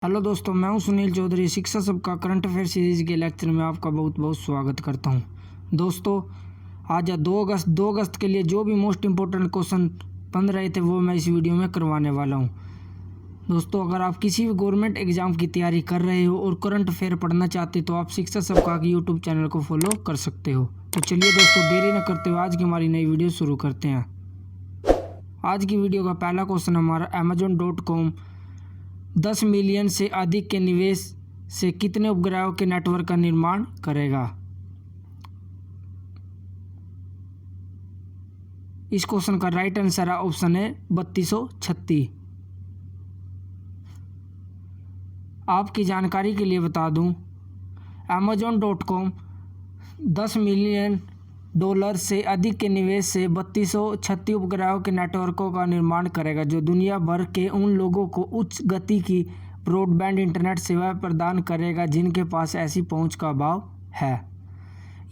Hello दोस्तों, मैं हूं सुनील चौधरी। शिक्षा सबका करंट अफेयर सीरीज के लेक्चर में आपका बहुत बहुत स्वागत करता हूं। दोस्तों, आज 2 अगस्त के लिए जो भी मोस्ट इम्पोर्टेंट क्वेश्चन बन रहे थे वो मैं इस वीडियो में करवाने वाला हूं। दोस्तों, अगर आप किसी भी गवर्नमेंट एग्ज़ाम की तैयारी कर रहे हो और करंट अफेयर पढ़ना चाहते हो तो आप शिक्षा सबका के यूट्यूब चैनल को फॉलो कर सकते हो। तो चलिए दोस्तों, देरी न करते हुए आज की हमारी नई वीडियो शुरू करते हैं। आज की वीडियो का पहला क्वेश्चन हमारा Amazon.com 10 मिलियन से अधिक के निवेश से कितने उपग्रहों के नेटवर्क का निर्माण करेगा। इस क्वेश्चन का राइट आंसर है ऑप्शन है 3236। आपकी जानकारी के लिए बता दूं, Amazon.com 10 मिलियन डॉलर से अधिक के निवेश से 3236 उपग्रहों के नेटवर्कों का निर्माण करेगा, जो दुनिया भर के उन लोगों को उच्च गति की ब्रॉडबैंड इंटरनेट सेवाएं प्रदान करेगा जिनके पास ऐसी पहुंच का अभाव है।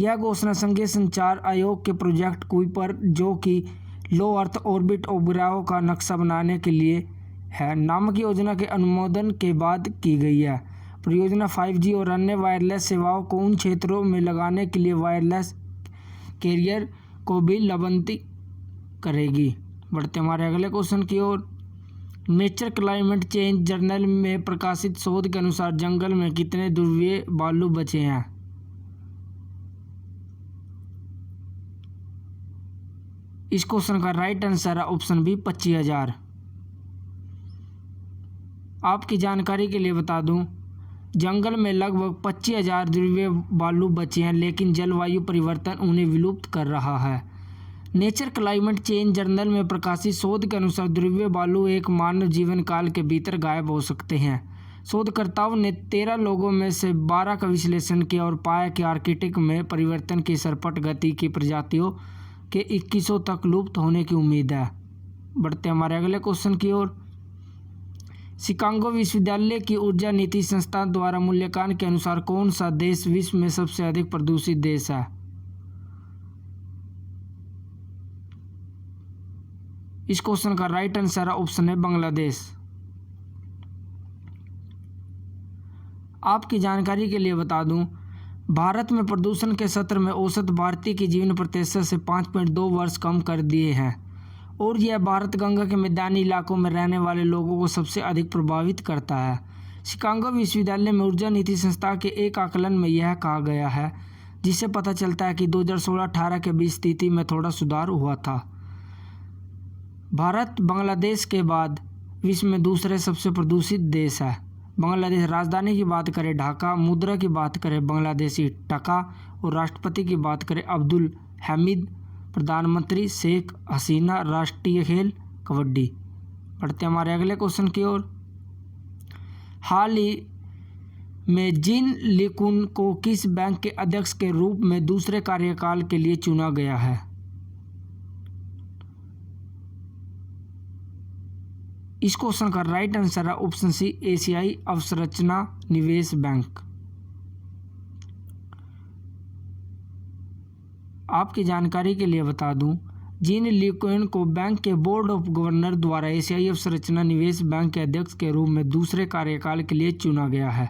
यह घोषणा संघीय संचार आयोग के प्रोजेक्ट कुइपर, जो कि लो अर्थ ऑर्बिट उपग्रहों का नक्शा बनाने के लिए है, नामक योजना के अनुमोदन के बाद की गई है। परियोजना 5G और अन्य वायरलेस सेवाओं को उन क्षेत्रों में लगाने के लिए वायरलेस कैरियर को भी लाभान्वित करेगी। बढ़ते हमारे अगले क्वेश्चन की ओर। नेचर क्लाइमेट चेंज जर्नल में प्रकाशित शोध के अनुसार जंगल में कितने ध्रुवीय भालू बचे हैं। इस क्वेश्चन का राइट आंसर है ऑप्शन बी 25,000। आपकी जानकारी के लिए बता दूं, जंगल में लगभग 25,000 ध्रुवीय भालू बचे हैं, लेकिन जलवायु परिवर्तन उन्हें विलुप्त कर रहा है। नेचर क्लाइमेट चेंज जर्नल में प्रकाशित शोध के अनुसार ध्रुवीय भालू एक मानव जीवन काल के भीतर गायब हो सकते हैं। शोधकर्ताओं ने 13 लोगों में से 12 का विश्लेषण किया और पाया कि आर्कटिक में परिवर्तन की सरपट गति की प्रजातियों के 2100 तक लुप्त होने की उम्मीद है। बढ़ते हमारे अगले क्वेश्चन की ओर। शिकागो विश्वविद्यालय की ऊर्जा नीति संस्थान द्वारा मूल्यांकन के अनुसार कौन सा देश विश्व में सबसे अधिक प्रदूषित देश है। इस क्वेश्चन का राइट आंसर है ऑप्शन है बांग्लादेश। आपकी जानकारी के लिए बता दूं, भारत में प्रदूषण के स्तर में औसत भारतीय की जीवन प्रतिशत से 5.2 वर्ष कम कर दिए हैं और यह भारत गंगा के मैदानी इलाकों में रहने वाले लोगों को सबसे अधिक प्रभावित करता है। शिकागो विश्वविद्यालय में ऊर्जा नीति संस्था के एक आकलन में यह कहा गया है, जिससे पता चलता है कि 2016-18 के बीच स्थिति में थोड़ा सुधार हुआ था। भारत बांग्लादेश के बाद विश्व में दूसरे सबसे प्रदूषित देश है। बांग्लादेश राजधानी की बात करें ढाका, मुद्रा की बात करें बांग्लादेशी टका और राष्ट्रपति की बात करें अब्दुल हामिद, प्रधानमंत्री शेख हसीना, राष्ट्रीय खेल कबड्डी। पढ़ते हमारे अगले क्वेश्चन की ओर। हाल ही में जिन लिकुन को किस बैंक के अध्यक्ष के रूप में दूसरे कार्यकाल के लिए चुना गया है। इस क्वेश्चन का राइट आंसर है ऑप्शन सी एशियाई अवसंरचना निवेश बैंक। आपकी जानकारी के लिए बता दूं, जिन लिकुन को बैंक के बोर्ड ऑफ गवर्नर द्वारा एशियाई अवसंरचना निवेश बैंक के अध्यक्ष के रूप में दूसरे कार्यकाल के लिए चुना गया है।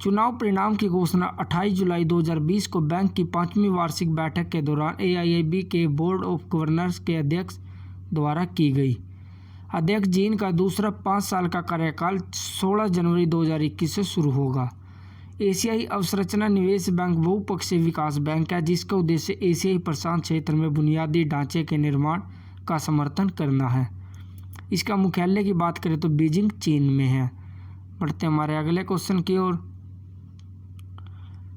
चुनाव परिणाम की घोषणा 28 जुलाई 2020 को बैंक की 5वीं वार्षिक बैठक के दौरान AIIB के बोर्ड ऑफ गवर्नर्स के अध्यक्ष द्वारा की गई। अध्यक्ष जीन का दूसरा 5 साल का कार्यकाल 16 जनवरी 2021 से शुरू होगा। एशियाई अवसंरचना निवेश बैंक बहुपक्षीय विकास बैंक है, जिसका उद्देश्य एशियाई प्रशांत क्षेत्र में बुनियादी ढांचे के निर्माण का समर्थन करना है। इसका मुख्यालय की बात करें तो बीजिंग चीन में है। बढ़ते हमारे अगले क्वेश्चन की ओर।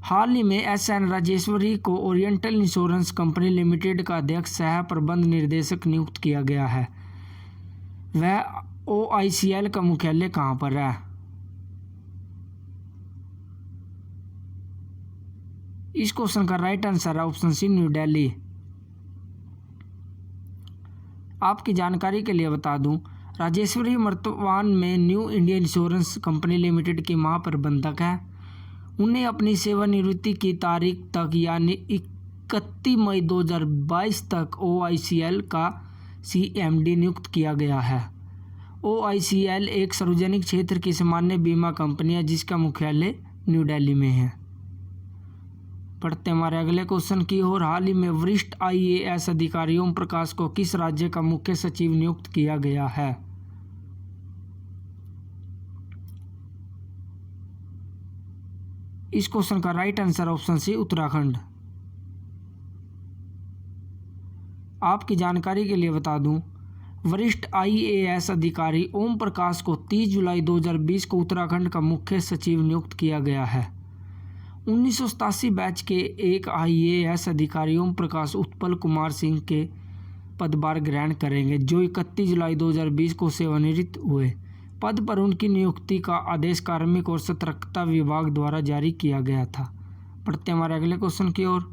हाल ही में SN राजेश्वरी को ओरिएंटल इंश्योरेंस कंपनी लिमिटेड का अध्यक्ष सह प्रबंध निर्देशक नियुक्त किया गया है। वह OICL का मुख्यालय कहाँ पर है। इस क्वेश्चन का राइट आंसर है ऑप्शन सी न्यू दिल्ली। आपकी जानकारी के लिए बता दूं, राजेश्वरी वर्तमान में new India insurance company limited की महाप्रबंधक है। उन्हें अपनी सेवानिवृत्ति की तारीख तक यानी 31 मई 2022 तक OICL का CMD नियुक्त किया गया है। OICL एक सार्वजनिक क्षेत्र की सामान्य बीमा कंपनी है जिसका मुख्यालय न्यू दिल्ली में है। पढ़ते हमारे अगले क्वेश्चन की ओर। हाल ही में वरिष्ठ IAS अधिकारी ओम प्रकाश को किस राज्य का मुख्य सचिव नियुक्त किया गया है? इस क्वेश्चन का right answer option C Uttarakhand. आपकी जानकारी के लिए बता दूं, वरिष्ठ IAS अधिकारी ओम प्रकाश को 30 जुलाई 2020 को उत्तराखंड का मुख्य सचिव नियुक्त किया गया है। 1987 बैच के एक IAS अधिकारी ओम प्रकाश उत्पल कुमार सिंह के पदभार ग्रहण करेंगे, जो 31 जुलाई 2020 को सेवानिवृत्त हुए। पद पर उनकी नियुक्ति का आदेश कार्मिक और सतर्कता विभाग द्वारा जारी किया गया था। पढ़ते हमारे अगले क्वेश्चन की ओर।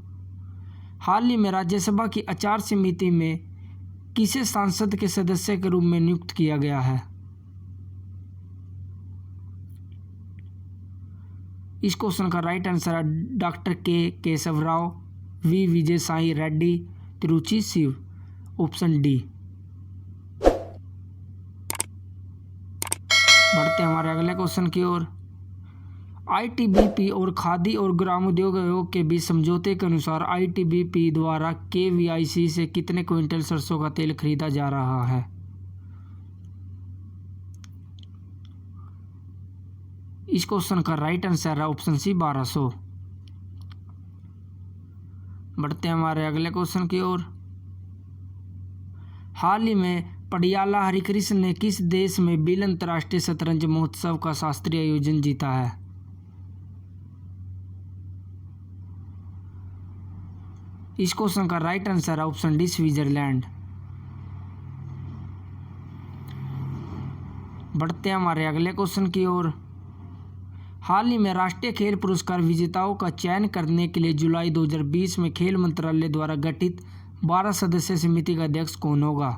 हाल ही में राज्यसभा की आचार समिति में किसे सांसद के सदस्य के रूप में नियुक्त किया गया है? इस क्वेश्चन का राइट आंसर है doctor Keshav Rao, Vijay Sai Reddy, Tiruchi Shiv, option D. बढ़ते हमारे अगले क्वेश्चन की ओर। ITBP और खादी और ग्रामोद्योग आयोग के बीच समझौते के अनुसार ITBP द्वारा KVIC से कितने क्विंटल सरसों का तेल खरीदा जा रहा है? इस क्वेश्चन का राइट आंसर है ऑप्शन सी 1200। बढ़ते हैं हमारे अगले क्वेश्चन की ओर। हाल ही में पडियाला हरिकृष्ण ने किस देश में बिल अंतर्राष्ट्रीय शतरंज महोत्सव का शास्त्रीय आयोजन जीता है? इस क्वेश्चन का राइट आंसर है ऑप्शन डी स्विट्जरलैंड। बढ़ते हैं हमारे अगले क्वेश्चन की ओर। हाल ही में राष्ट्रीय खेल पुरस्कार विजेताओं का चयन करने के लिए जुलाई 2020 में खेल मंत्रालय द्वारा गठित 12 सदस्यीय समिति का अध्यक्ष कौन होगा?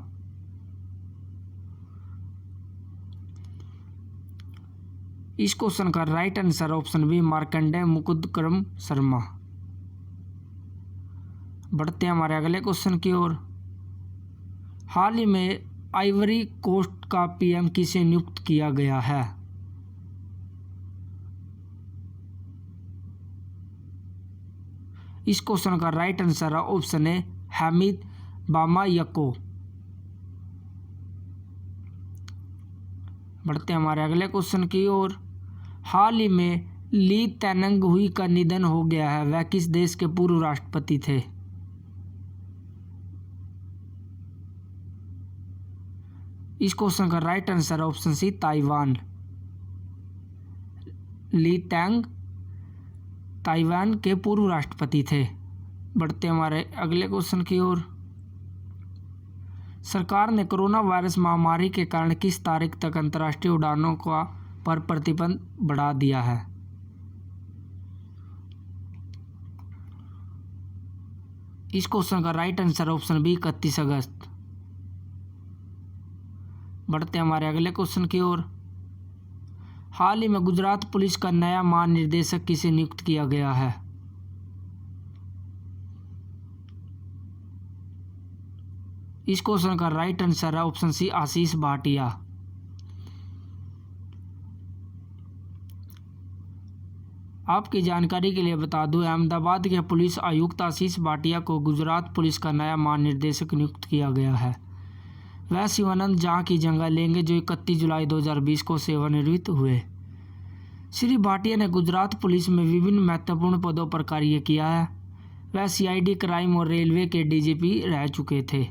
इस क्वेश्चन का right answer option b Markandeya Mukundakram Sharma. बढ़ते हैं हमारे अगले क्वेश्चन की ओर। हाल ही में आइवरी कोस्ट का PM किसे नियुक्त किया गया है? इस क्वेश्चन का राइट आंसर है ऑप्शन ए हामिद बामायाको। बढ़ते हैं हमारे अगले क्वेश्चन की ओर। हाल ही में ली तेनंग हुई का निधन हो गया है, वह किस देश के पूर्व राष्ट्रपति थे? इस क्वेश्चन का right answer option c Taiwan. Lee Teng Taiwan के पूर्व राष्ट्रपति थे। बढ़ते हमारे अगले क्वेश्चन की ओर। सरकार ने कोरोना वायरस महामारी के कारण किस तारीख तक अंतर्राष्ट्रीय उड़ानों का पर प्रतिबंध बढ़ा दिया है? इस क्वेश्चन का राइट आंसर ऑप्शन बी 31 अगस्त। बढ़ते हमारे अगले क्वेश्चन की ओर। हाल ही में गुजरात पुलिस का नया महानिदेशक किसे नियुक्त किया गया है? इस क्वेश्चन का राइट आंसर है ऑप्शन सी आशीष भाटिया। आपकी जानकारी के लिए बता दूं, अहमदाबाद के पुलिस आयुक्त आशीष भाटिया को गुजरात पुलिस का नया महानिदेशक नियुक्त किया गया है। वह शिवानंद झा की जगह लेंगे, जो 31 जुलाई 2020 को सेवानिवृत्त हुए। श्री भाटिया ने गुजरात पुलिस में विभिन्न महत्वपूर्ण पदों पर कार्य किया है। वह CID क्राइम और रेलवे के DGP रह चुके थे।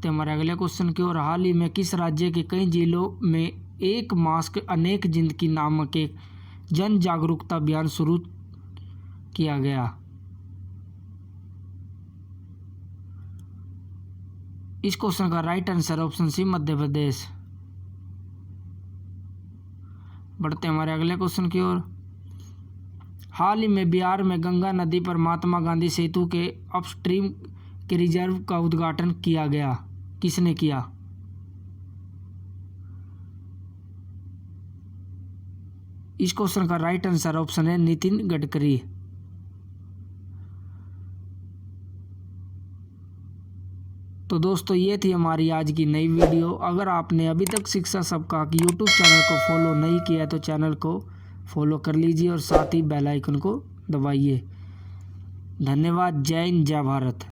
हमारे अगले क्वेश्चन की ओर। हाल ही में किस राज्य के कई जिलों में एक मास्क अनेक जिंदगी नामक एक जन जागरूकता अभियान शुरू किया गया? इस क्वेश्चन का राइट आंसर ऑप्शन सी मध्य प्रदेश। बढ़ते हमारे अगले क्वेश्चन की ओर। हाल ही में बिहार में गंगा नदी पर महात्मा गांधी सेतु के अपस्ट्रीम के रिजर्व का उद्घाटन किया गया, किसने किया? इस क्वेश्चन का राइट आंसर ऑप्शन है नितिन गडकरी। तो तो दोस्तों ये थी हमारी आज की नई वीडियो। अगर आपने अभी तक शिक्षा सबका की यूट्यूब चैनल को फॉलो नहीं किया तो चैनल को फॉलो कर लीजिए और साथ ही बेल आइकन को दबाइए। धन्यवाद। जय हिंद, जय भारत।